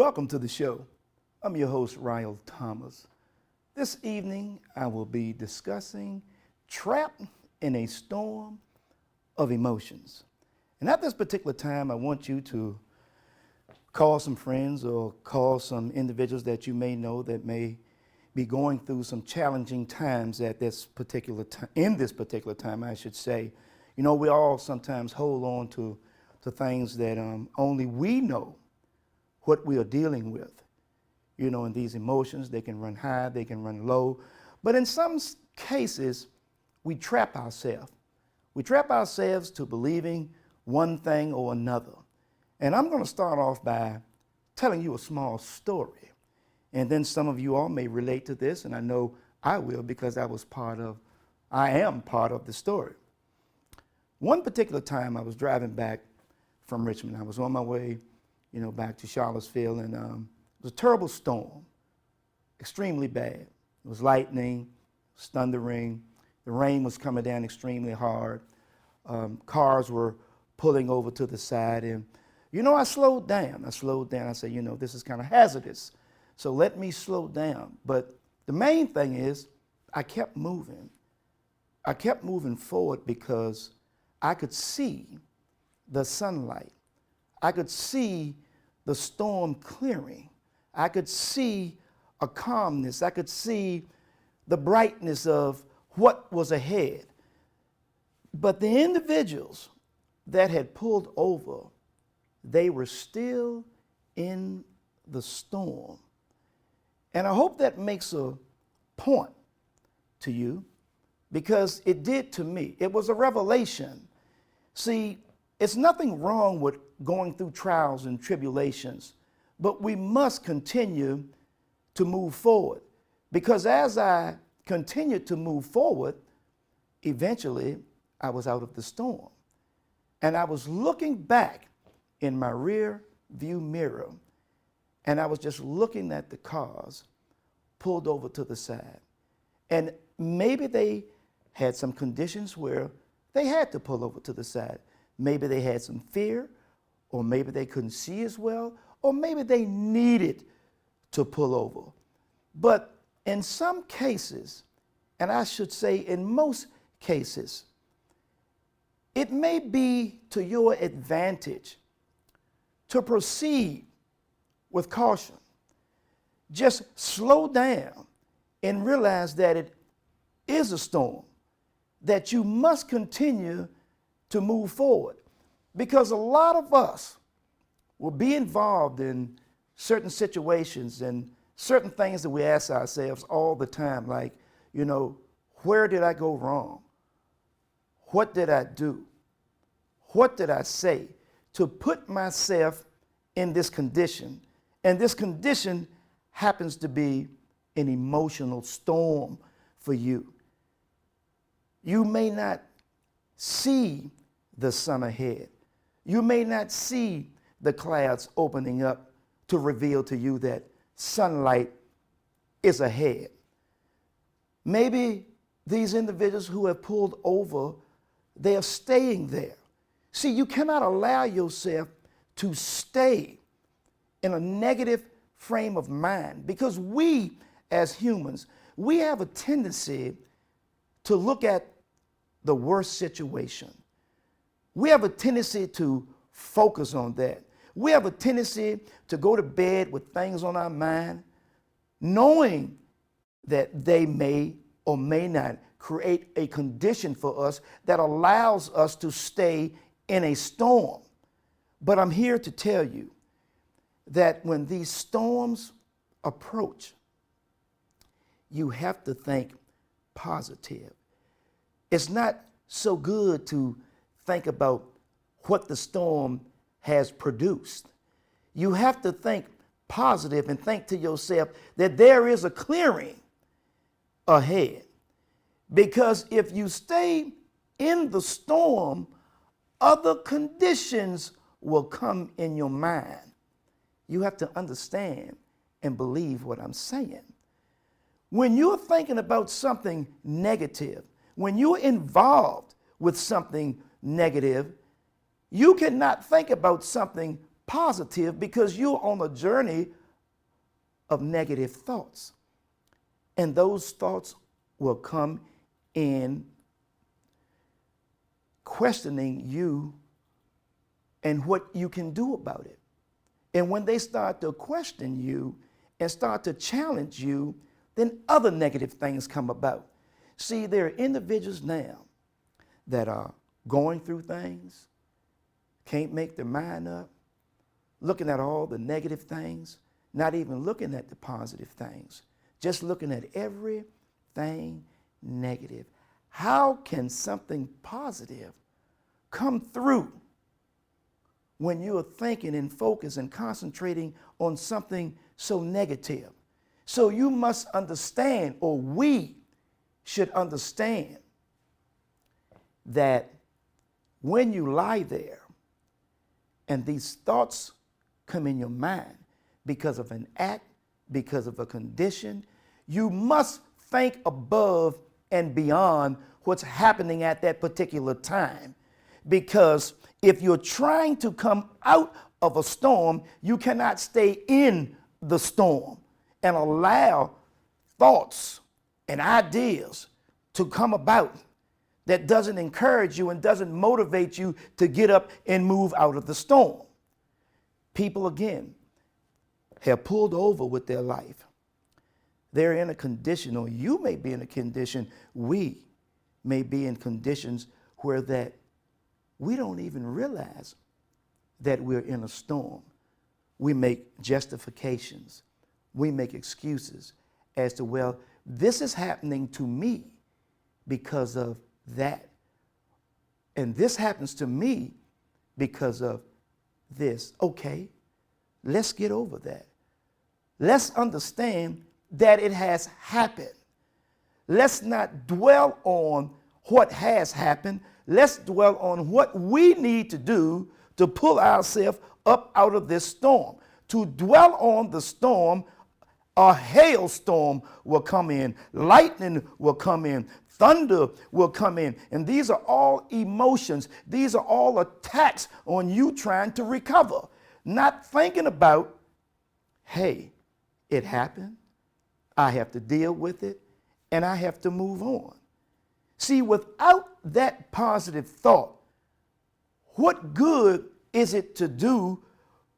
Welcome to the show. I'm your host, Ryal Thomas. This evening, I will be discussing trapped in a storm of emotions. And at this particular time, I want you to call some friends or call some individuals that you may know that may be going through some challenging times at this particular time, in this particular time, I should say. You know, we all sometimes hold on to things that only we know what we are dealing with. You know, in these emotions, they can run high, they can run low. But in some cases, we trap ourselves. We trap ourselves to believing one thing or another. And I'm going to start off by telling you a small story. And then some of you all may relate to this, and I know I will because I am part of the story. One particular time I was driving back from Richmond. I was on my way, back to Charlottesville, and it was a terrible storm, extremely bad. It was lightning, it was thundering, the rain was coming down extremely hard. Cars were pulling over to the side, and I slowed down. I said, this is kind of hazardous, so let me slow down. But the main thing is I kept moving. I kept moving forward because I could see the sunlight. I could see the storm clearing. I could see a calmness. I could see the brightness of what was ahead. But the individuals that had pulled over, they were still in the storm. And I hope that makes a point to you, because it did to me. It was a revelation. See, it's nothing wrong with going through trials and tribulations, but we must continue to move forward, because as I continued to move forward, eventually I was out of the storm. And I was looking back in my rear view mirror, and I was just looking at the cars pulled over to the side. And maybe they had some conditions where they had to pull over to the side. Maybe they had some fear, or maybe they couldn't see as well, or maybe they needed to pull over. But in some cases, and I should say in most cases, it may be to your advantage to proceed with caution. Just slow down and realize that it is a storm, that you must continue to move forward, because a lot of us will be involved in certain situations and certain things that we ask ourselves all the time, like, where did I go wrong? What did I do? What did I say to put myself in this condition? And this condition happens to be an emotional storm for you. You may not see the sun ahead. You may not see the clouds opening up to reveal to you that sunlight is ahead. Maybe these individuals who have pulled over, they are staying there. See, you cannot allow yourself to stay in a negative frame of mind, because we as humans, we have a tendency to look at the worst situation. We have a tendency to focus on that. We have a tendency to go to bed with things on our mind, knowing that they may or may not create a condition for us that allows us to stay in a storm. But I'm here to tell you that when these storms approach, you have to think positive. It's not so good to think about what the storm has produced. You have to think positive and think to yourself that there is a clearing ahead. Because if you stay in the storm, other conditions will come in your mind. You have to understand and believe what I'm saying. When you're thinking about something negative, when you're involved with something negative, you cannot think about something positive because you're on a journey of negative thoughts. And those thoughts will come in questioning you and what you can do about it. And when they start to question you and start to challenge you, then other negative things come about. See, there are individuals now that are going through things, can't make their mind up, looking at all the negative things, not even looking at the positive things, just looking at everything negative. How can something positive come through when you are thinking and focused and concentrating on something so negative? So you must understand, or we should understand, that when you lie there and these thoughts come in your mind because of an act, because of a condition, you must think above and beyond what's happening at that particular time. Because if you're trying to come out of a storm, you cannot stay in the storm and allow thoughts and ideas to come about that doesn't encourage you and doesn't motivate you to get up and move out of the storm. People, again, have pulled over with their life. They're in a condition, or you may be in a condition, we may be in conditions where that we don't even realize that we're in a storm. We make justifications. We make excuses as to, well, this is happening to me because of that. And this happens to me because of this. Okay, let's get over that. Let's understand that it has happened. Let's not dwell on what has happened. Let's dwell on what we need to do to pull ourselves up out of this storm. To dwell on the storm, a hailstorm will come in, lightning will come in, thunder will come in. And these are all emotions. These are all attacks on you trying to recover. Not thinking about, hey, it happened. I have to deal with it, and I have to move on. See, without that positive thought, what good is it to do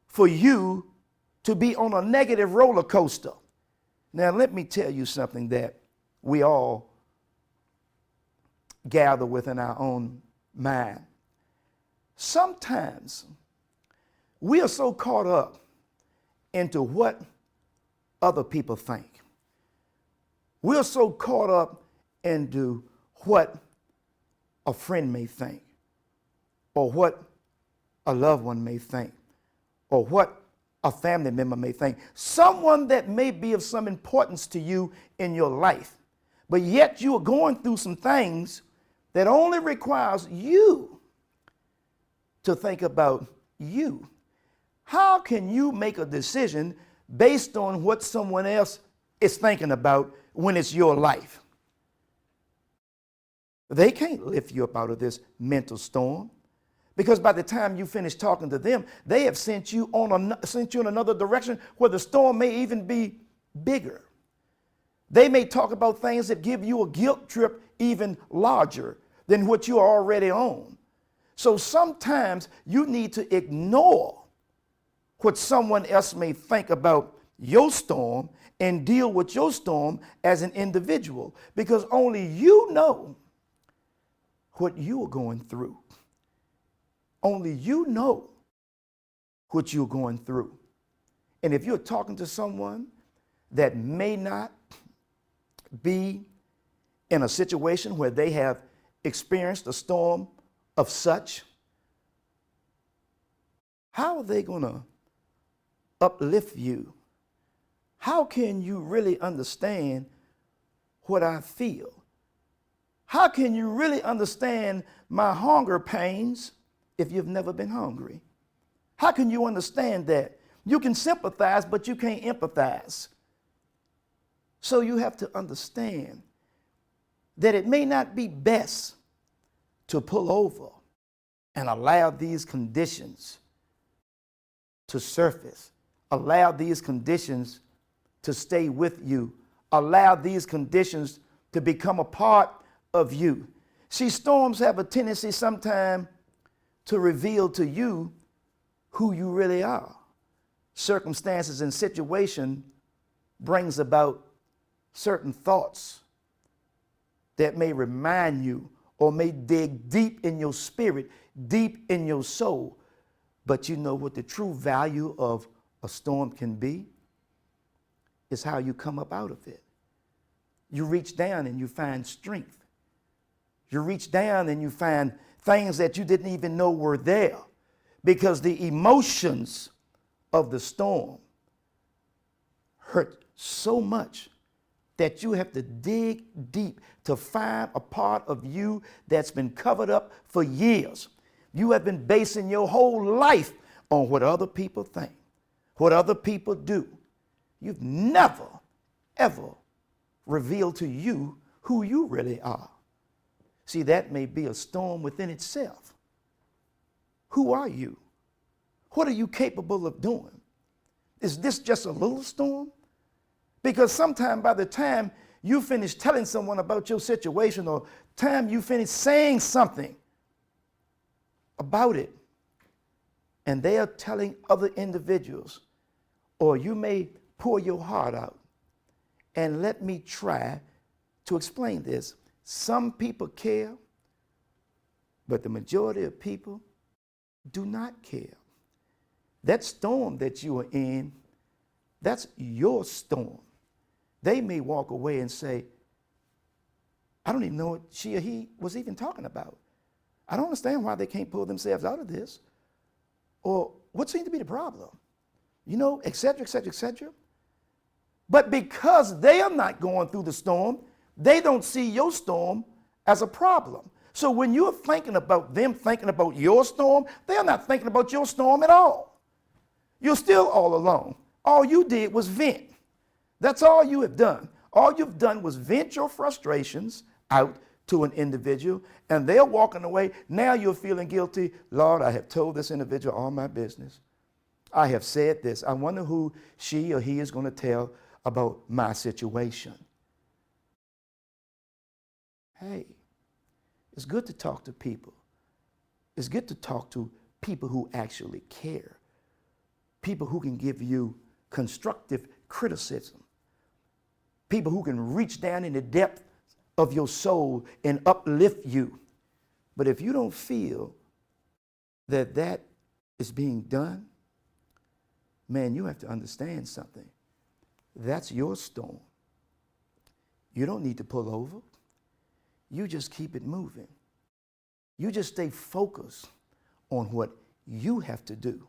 for you to be on a negative roller coaster? Now, let me tell you something that we all gather within our own mind. Sometimes we are so caught up into what other people think. We're so caught up into what a friend may think, or what a loved one may think, or what a family member may think, someone that may be of some importance to you in your life, but yet you are going through some things that only requires you to think about you. How can you make a decision based on what someone else is thinking about when it's your life? They can't lift you up out of this mental storm, because by the time you finish talking to them, they have sent you in another direction where the storm may even be bigger. They may talk about things that give you a guilt trip even larger than what you are already on. So sometimes you need to ignore what someone else may think about your storm and deal with your storm as an individual, because only you know what you are going through. Only you know what you're going through. And if you're talking to someone that may not be in a situation where they have experienced a storm of such, how are they going to uplift you? How can you really understand what I feel? How can you really understand my hunger pains if you've never been hungry? How can you understand that? You can sympathize, but you can't empathize. So you have to understand that it may not be best to pull over and allow these conditions to surface. Allow these conditions to stay with you. Allow these conditions to become a part of you. See, storms have a tendency sometimes to reveal to you who you really are. Circumstances and situation brings about certain thoughts that may remind you or may dig deep in your spirit, deep in your soul. But you know what the true value of a storm can be? Is how you come up out of it. You reach down and you find strength. You reach down and you find things that you didn't even know were there, because the emotions of the storm hurt so much that you have to dig deep to find a part of you that's been covered up for years. You have been basing your whole life on what other people think, what other people do. You've never, ever revealed to you who you really are. See, that may be a storm within itself. Who are you? What are you capable of doing? Is this just a little storm? Because sometime by the time you finish telling someone about your situation, or time you finish saying something about it, and they are telling other individuals, or you may pour your heart out. And let me try to explain this. Some people care, but the majority of people do not care. That storm that you are in, that's your storm. They may walk away and say, I don't even know what she or he was even talking about. I don't understand why they can't pull themselves out of this. Or what seems to be the problem? You know, et cetera, et cetera, et cetera. But because they are not going through the storm, they don't see your storm as a problem. So when you're thinking about them thinking about your storm, they're not thinking about your storm at all. You're still all alone. All you did was vent. That's all you have done. All you've done was vent your frustrations out to an individual, and they're walking away. Now you're feeling guilty. Lord, I have told this individual all my business. I have said this. I wonder who she or he is going to tell about my situation. Hey, it's good to talk to people. It's good to talk to people who actually care. People who can give you constructive criticism. People who can reach down in the depth of your soul and uplift you. But if you don't feel that that is being done, man, you have to understand something. That's your storm. You don't need to pull over. You just keep it moving. You just stay focused on what you have to do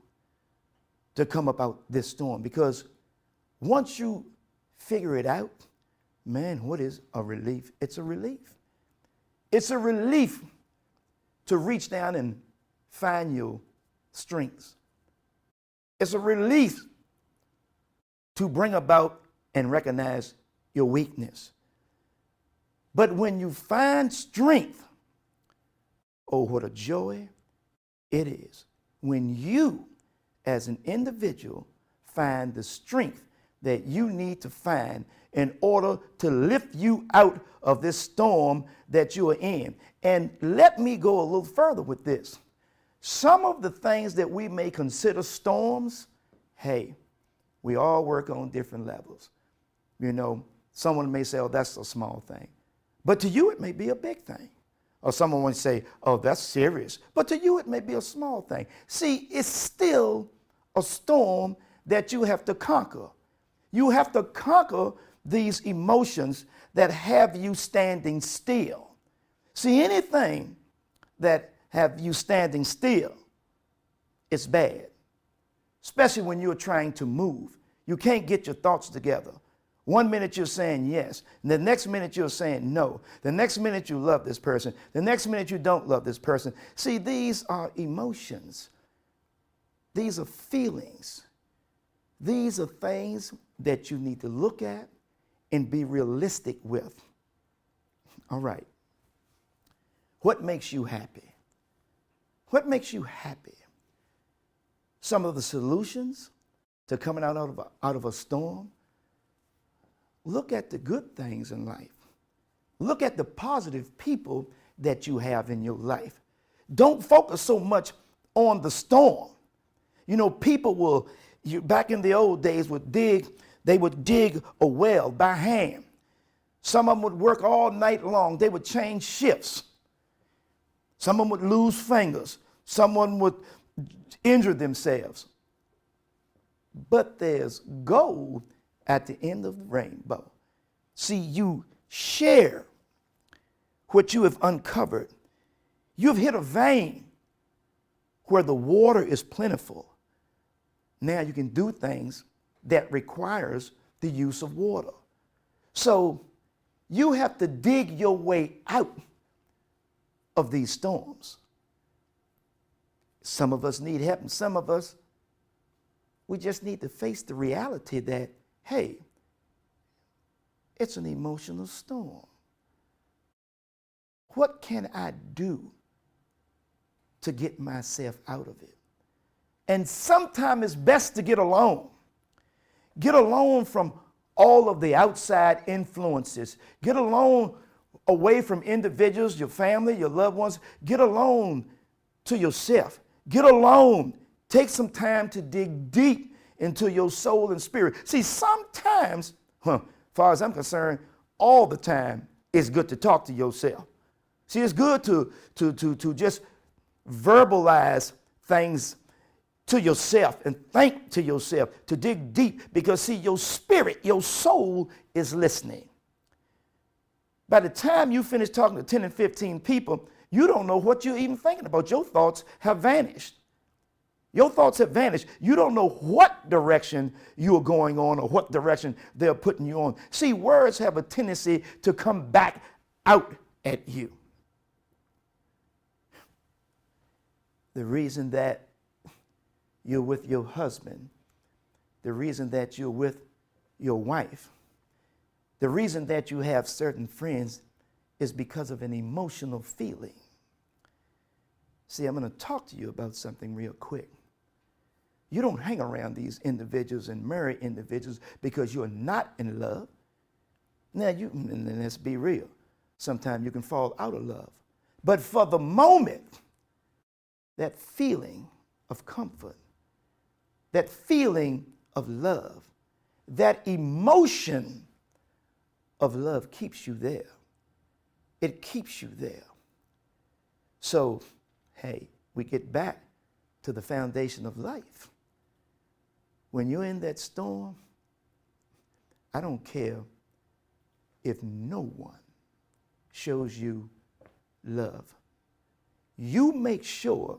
to come up out this storm. Because once you figure it out, man, what is a relief? It's a relief. It's a relief to reach down and find your strengths. It's a relief to bring about and recognize your weakness. But when you find strength, oh, what a joy it is when you, as an individual, find the strength that you need to find in order to lift you out of this storm that you are in. And let me go a little further with this. Some of the things that we may consider storms, hey, we all work on different levels. You know, someone may say, oh, that's a small thing. But to you, it may be a big thing. Or someone would say, oh, that's serious. But to you, it may be a small thing. See, it's still a storm that you have to conquer. You have to conquer these emotions that have you standing still. See, anything that have you standing still, it's bad. Especially when you're trying to move. You can't get your thoughts together. One minute you're saying yes, and the next minute you're saying no. The next minute you love this person. The next minute you don't love this person. See, these are emotions. These are feelings. These are things that you need to look at and be realistic with. All right. What makes you happy? What makes you happy? some of the solutions to coming out of a storm, look at the good things in life. Look at the positive people that you have in your life. Don't focus so much on the storm. You know, people back in the old days they would dig a well by hand. Some of them would work all night long. They would change shifts. Some of them would lose fingers. Someone would injure themselves. But there's gold at the end of the rainbow. See, you share what you have uncovered. You've hit a vein where the water is plentiful. Now you can do things that requires the use of water. So you have to dig your way out of these storms. Some of us need help, and some of us, we just need to face the reality that, hey, it's an emotional storm. What can I do to get myself out of it? And sometimes it's best to get alone. Get alone from all of the outside influences. Get alone away from individuals, your family, your loved ones. Get alone to yourself. Get alone. Take some time to dig deep into your soul and spirit. See, sometimes, as far as I'm concerned, all the time, it's good to talk to yourself. See, it's good to just verbalize things to yourself and think to yourself, to dig deep, because see, your spirit, your soul is listening. By the time you finish talking to 10 and 15 people, you don't know what you're even thinking about. Your thoughts have vanished. Your thoughts have vanished. You don't know what direction you are going on or what direction they're putting you on. See, words have a tendency to come back out at you. The reason that you're with your husband, the reason that you're with your wife, the reason that you have certain friends is because of an emotional feeling. See, I'm going to talk to you about something real quick. You don't hang around these individuals and marry individuals because you're not in love. Now, and let's be real. Sometimes you can fall out of love. But for the moment, that feeling of comfort, that feeling of love, that emotion of love keeps you there. It keeps you there. So, hey, we get back to the foundation of life. When you're in that storm, I don't care if no one shows you love. You make sure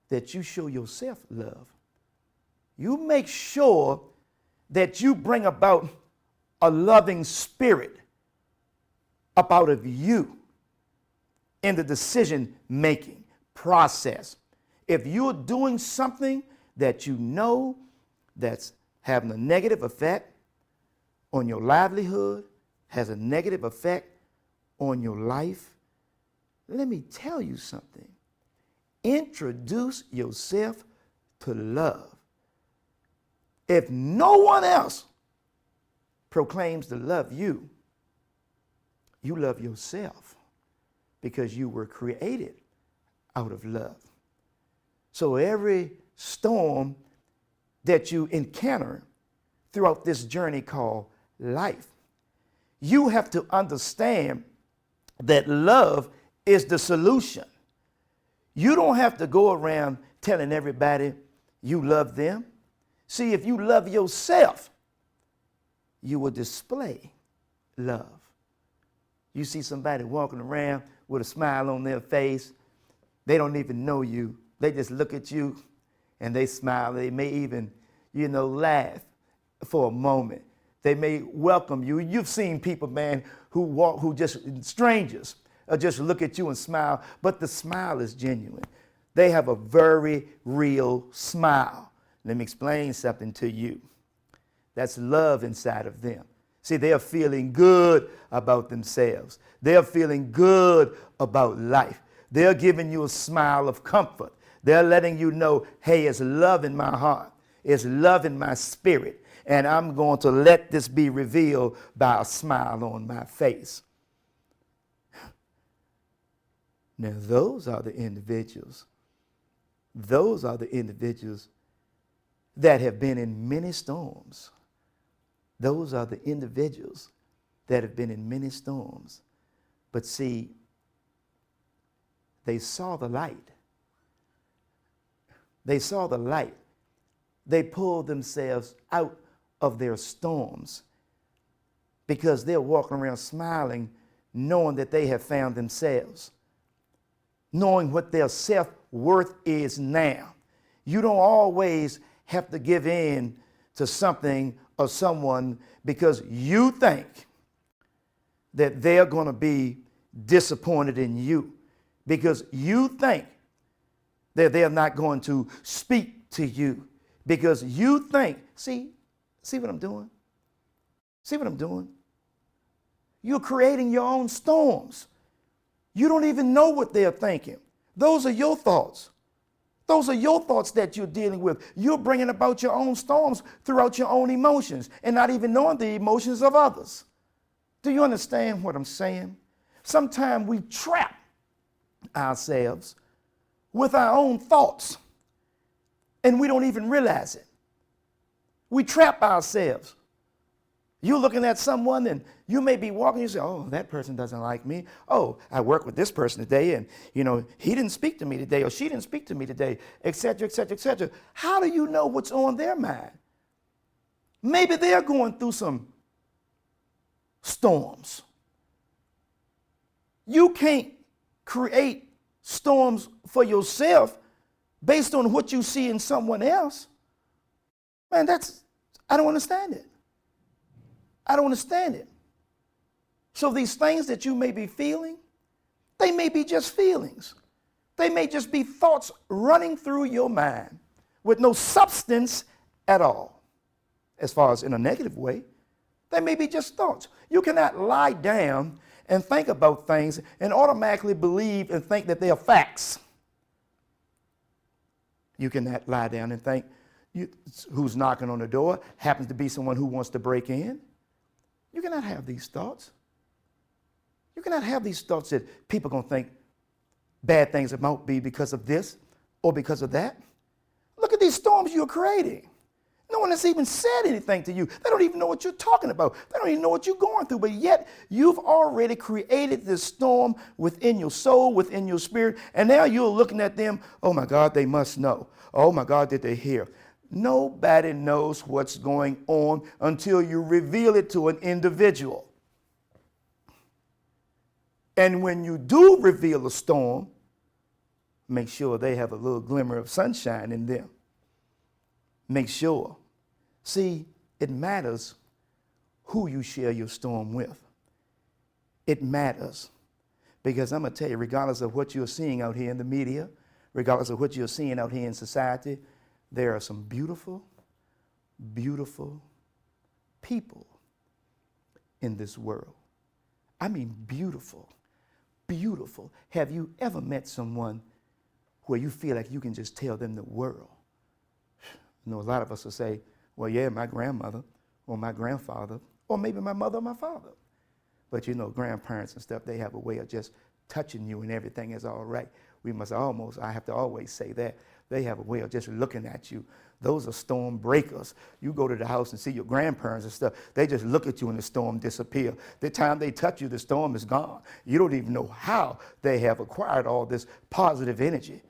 that you show yourself love. You make sure that you bring about a loving spirit up out of you in the decision-making process. If you're doing something that you know that's having a negative effect on your livelihood, has a negative effect on your life, let me tell you something. Introduce yourself to love. If no one else proclaims to love you, you love yourself because you were created out of love. So every storm that you encounter throughout this journey called life, you have to understand that love is the solution. You don't have to go around telling everybody you love them. See, if you love yourself, you will display love. You see somebody walking around with a smile on their face, they don't even know you. They just look at you and they smile. They may even, laugh for a moment. They may welcome you. You've seen people, man, who just strangers just look at you and smile, but the smile is genuine. They have a very real smile. Let me explain something to you. That's love inside of them. See, they are feeling good about themselves. They're feeling good about life. They're giving you a smile of comfort. They're letting you know, hey, it's love in my heart. It's love in my spirit. And I'm going to let this be revealed by a smile on my face. Now, those are the individuals. Those are the individuals that have been in many storms. Those are the individuals that have been in many storms. But see, they saw the light. They saw the light. They pulled themselves out of their storms because they're walking around smiling, knowing that they have found themselves, knowing what their self-worth is now. You don't always have to give in to something or someone because you think that they're going to be disappointed in you, because you think that they're not going to speak to you, because you think, see what I'm doing? See what I'm doing? You're creating your own storms. You don't even know what they're thinking. Those are your thoughts. Those are your thoughts that you're dealing with. You're bringing about your own storms throughout your own emotions and not even knowing the emotions of others. Do you understand what I'm saying? Sometimes we trap ourselves with our own thoughts and we don't even realize it. We trap ourselves. You're looking at someone and you may be walking, you say, oh, that person doesn't like me. Oh, I work with this person today and, he didn't speak to me today or she didn't speak to me today, et cetera, et cetera, et cetera. How do you know what's on their mind? Maybe they're going through some storms. You can't create storms for yourself based on what you see in someone else. Man, I don't understand it. I don't understand it. So these things that you may be feeling, they may be just feelings. They may just be thoughts running through your mind with no substance at all. As far as in a negative way, they may be just thoughts. You cannot lie down and think about things and automatically believe and think that they are facts. You cannot lie down and think who's knocking on the door happens to be someone who wants to break in. You cannot have these thoughts. You cannot have these thoughts that people are going to think bad things about me because of this or because of that. Look at these storms you're creating. No one has even said anything to you. They don't even know what you're talking about. They don't even know what you're going through. But yet you've already created this storm within your soul, within your spirit. And now you're looking at them. Oh, my God, they must know. Oh, my God, did they hear? Nobody knows what's going on until you reveal it to an individual. And when you do reveal a storm, make sure they have a little glimmer of sunshine in them. Make sure. See, it matters who you share your storm with. It matters. Because I'm going to tell you, regardless of what you're seeing out here in the media, regardless of what you're seeing out here in society, there are some beautiful, beautiful people in this world. I mean, beautiful, beautiful. Have you ever met someone where you feel like you can just tell them the world? A lot of us will say, well, yeah, my grandmother or my grandfather or maybe my mother or my father. But grandparents and stuff, they have a way of just touching you and everything is all right. I have to always say that. They have a way of just looking at you. Those are storm breakers. You go to the house and see your grandparents and stuff. They just look at you and the storm disappear. The time they touch you, the storm is gone. You don't even know how they have acquired all this positive energy.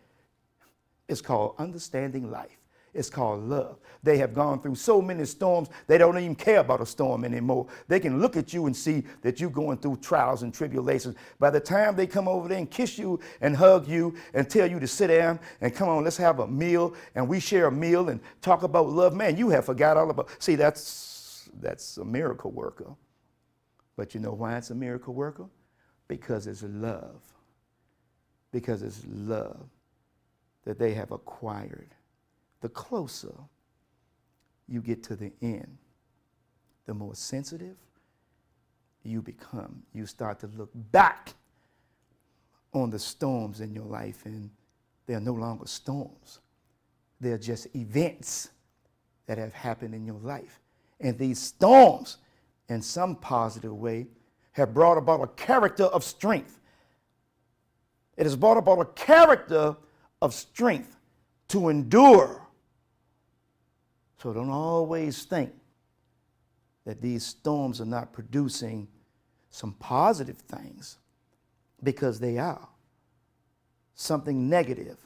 It's called understanding life. It's called love. They have gone through so many storms, they don't even care about a storm anymore. They can look at you and see that you're going through trials and tribulations. By the time they come over there and kiss you and hug you and tell you to sit down and come on, let's have a meal, and we share a meal and talk about love, man, you have forgot all about. See, that's a miracle worker. But you know why it's a miracle worker? Because it's love. Because it's love that they have acquired. The closer you get to the end, the more sensitive you become. You start to look back on the storms in your life and They are no longer storms. They are just events that have happened in your life. And these storms, in some positive way, have brought about a character of strength. It has brought about a character of strength to endure. So don't always think that these storms are not producing some positive things, because they are. Something negative,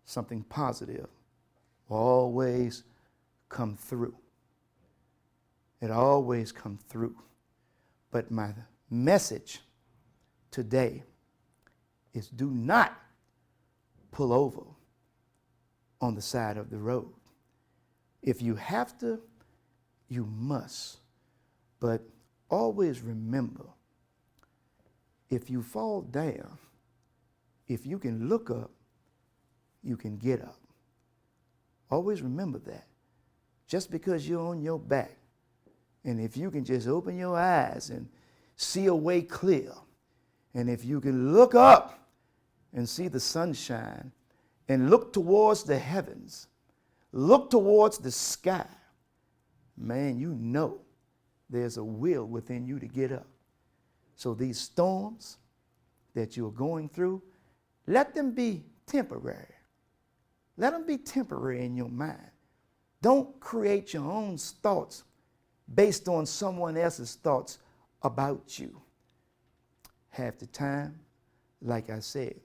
something positive will always come through. It always comes through. But my message today is, do not pull over on the side of the road. If you have to, you must. But always remember, if you fall down, if you can look up, you can get up. Always remember that. Just because you're on your back, and if you can just open your eyes and see a way clear, and if you can look up and see the sunshine, and look towards the heavens, look towards the sky, man, you know there's a will within you to get up. So these storms that you're going through, let them be temporary. Let them be temporary in your mind. Don't create your own thoughts based on someone else's thoughts about you. Half the time, like I said,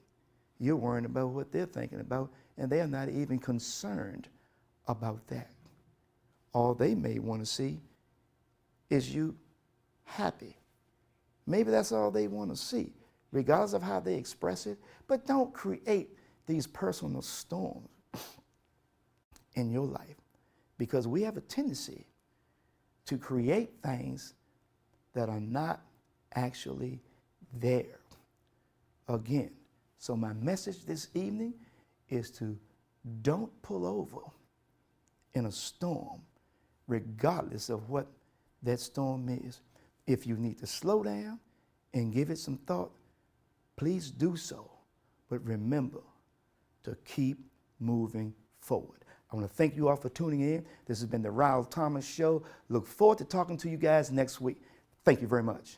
you're worrying about what they're thinking about, and they're not even concerned about that. All they may want to see is you happy. Maybe that's all they want to see, regardless of how they express it. But don't create these personal storms in your life, because we have a tendency to create things that are not actually there. Again, so my message this evening is to don't pull over in a storm, regardless of what that storm is. If you need to slow down and give it some thought, please do so. But remember to keep moving forward. I want to thank you all for tuning in. This has been the Ryal Thomas Show. Look forward to talking to you guys next week. Thank you very much.